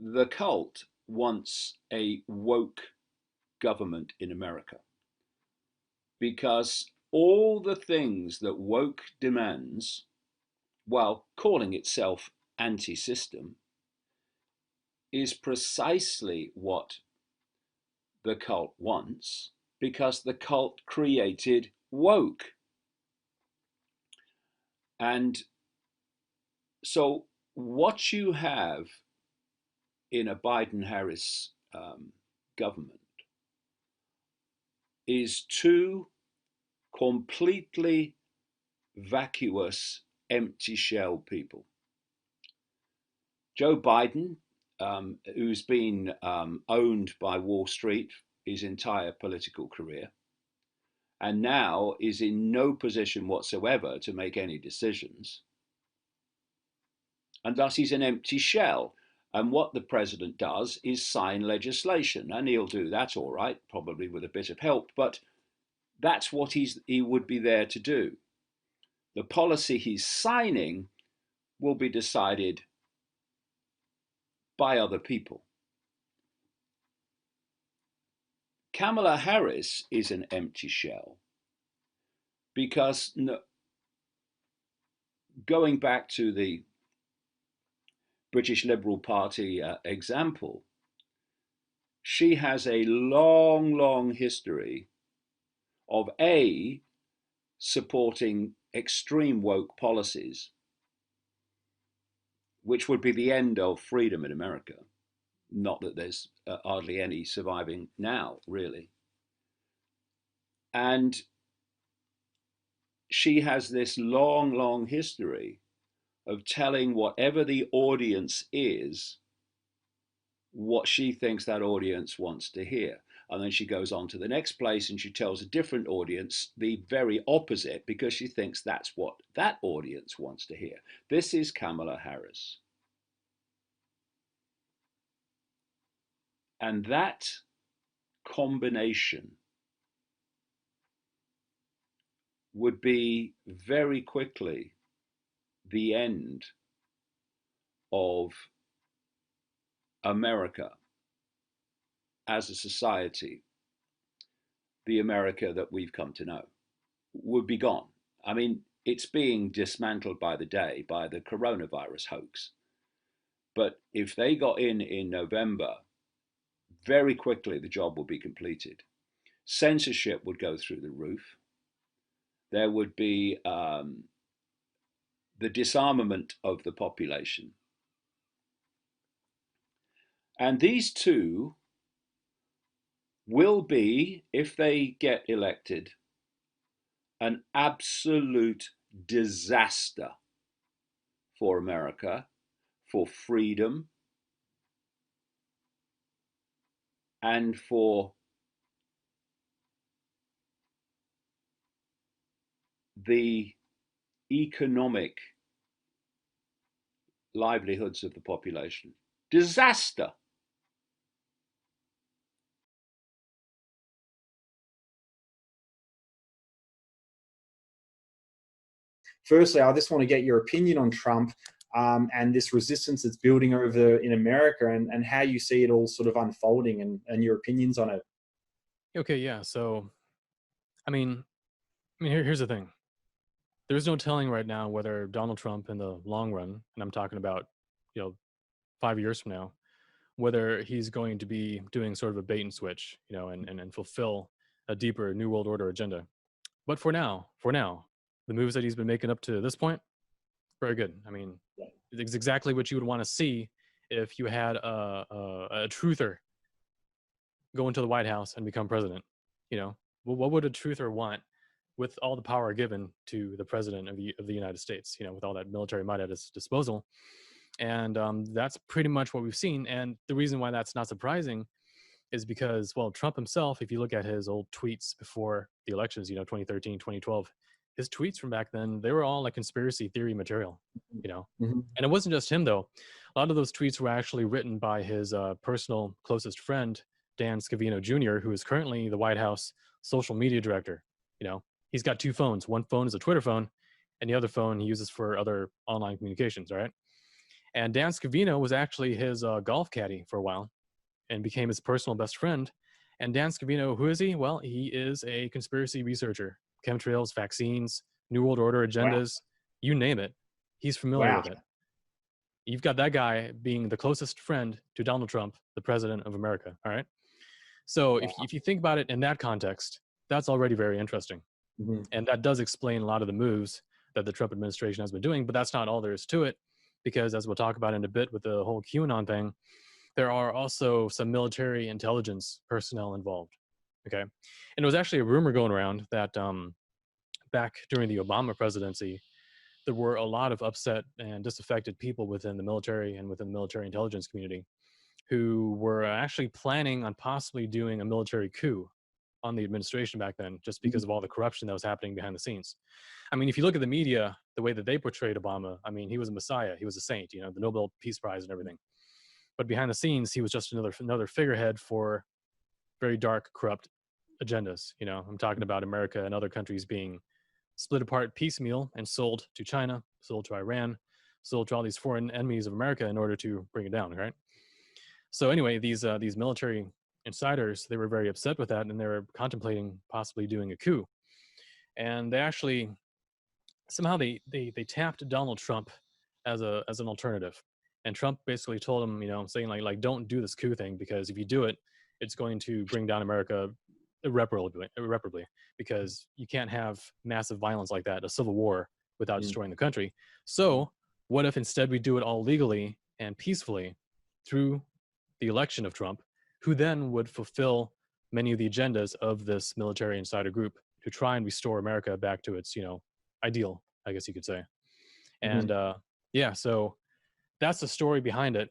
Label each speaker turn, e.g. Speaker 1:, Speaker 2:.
Speaker 1: the cult wants a woke government in America because all the things that woke demands, while calling itself anti system, is precisely what the cult wants because the cult created woke. And so, what you have in a Biden Harris government is two completely vacuous, empty shell people. Joe Biden, who's been owned by Wall Street his entire political career, and now is in no position whatsoever to make any decisions. And thus he's an empty shell. And what the president does is sign legislation, and he'll do that all right, probably with a bit of help, but that's what he would be there to do. The policy he's signing will be decided by other people. Kamala Harris is an empty shell because going back to the British Liberal Party example, she has a long, long history of A, supporting extreme woke policies, which would be the end of freedom in America. Not that there's hardly any surviving now, really. And she has this long, long history of telling whatever the audience is what she thinks that audience wants to hear. And then she goes on to the next place and she tells a different audience the very opposite because she thinks that's what that audience wants to hear. This is Kamala Harris. And that combination would be very quickly the end of America as a society, the America that we've come to know, would be gone. I mean, it's being dismantled by the day by the coronavirus hoax. But if they got in November, very quickly the job would be completed. Censorship would go through the roof. There would be the disarmament of the population. And these two will be, if they get elected, an absolute disaster for America, for freedom, and for the economic livelihoods of the population. Disaster.
Speaker 2: Firstly, I just want to get your opinion on Trump and this resistance that's building over in America and how you see it all sort of unfolding and your opinions on it.
Speaker 3: Okay, yeah. So, here's the thing. There's no telling right now whether Donald Trump, in the long run, and I'm talking about, 5 years from now, whether he's going to be doing sort of a bait and switch, and fulfill a deeper New World Order agenda. But for now, the moves that he's been making up to this point, very good. I mean, it's exactly what you would want to see if you had a truther go into the White House and become president. What would a truther want with all the power given to the president of the United States? With all that military might at his disposal, and that's pretty much what we've seen. And the reason why that's not surprising is because, well, Trump himself, if you look at his old tweets before the elections, 2013, 2012, his tweets from back then, they were all like conspiracy theory material,
Speaker 2: Mm-hmm.
Speaker 3: And it wasn't just him, though. A lot of those tweets were actually written by his personal closest friend, Dan Scavino Jr., who is currently the White House social media director. He's got two phones. One phone is a Twitter phone, and the other phone he uses for other online communications, right? And Dan Scavino was actually his golf caddy for a while and became his personal best friend. And Dan Scavino, who is he? Well, he is a conspiracy researcher, chemtrails, vaccines, New World Order
Speaker 2: Wow.
Speaker 3: agendas, you name it. He's familiar
Speaker 2: Wow.
Speaker 3: with it. You've got that guy being the closest friend to Donald Trump, the president of America. All right. So if you think about it in that context, that's already very interesting.
Speaker 2: Mhm.
Speaker 3: And that does explain a lot of the moves that the Trump administration has been doing, but that's not all there is to it, because as we'll talk about in a bit with the whole QAnon thing, there are also some military intelligence personnel involved. Okay. And there was actually a rumor going around that back during the Obama presidency, there were a lot of upset and disaffected people within the military and within the military intelligence community who were actually planning on possibly doing a military coup on the administration back then, just because of all the corruption that was happening behind the scenes. I mean, if you look at the media, the way that they portrayed Obama, I mean, he was a messiah, he was a saint, you know, the Nobel Peace Prize and everything. But behind the scenes, he was just another figurehead for very dark, corrupt agendas. You know, I'm talking about America and other countries being split apart piecemeal and sold to China, sold to Iran, sold to all these foreign enemies of America in order to bring it down, right? So anyway, these military insiders, they were very upset with that, and they were contemplating possibly doing a coup. And they actually somehow they tapped Donald Trump as an alternative. And Trump basically told him, you know, saying like don't do this coup thing, because if you do it, it's going to bring down America irreparably, because you can't have massive violence like that, a civil war, without destroying the country. So what if instead we do it all legally and peacefully through the election of Trump, who then would fulfill many of the agendas of this military insider group to try and restore America back to its, you know, ideal, I guess you could say. And yeah, so that's the story behind it.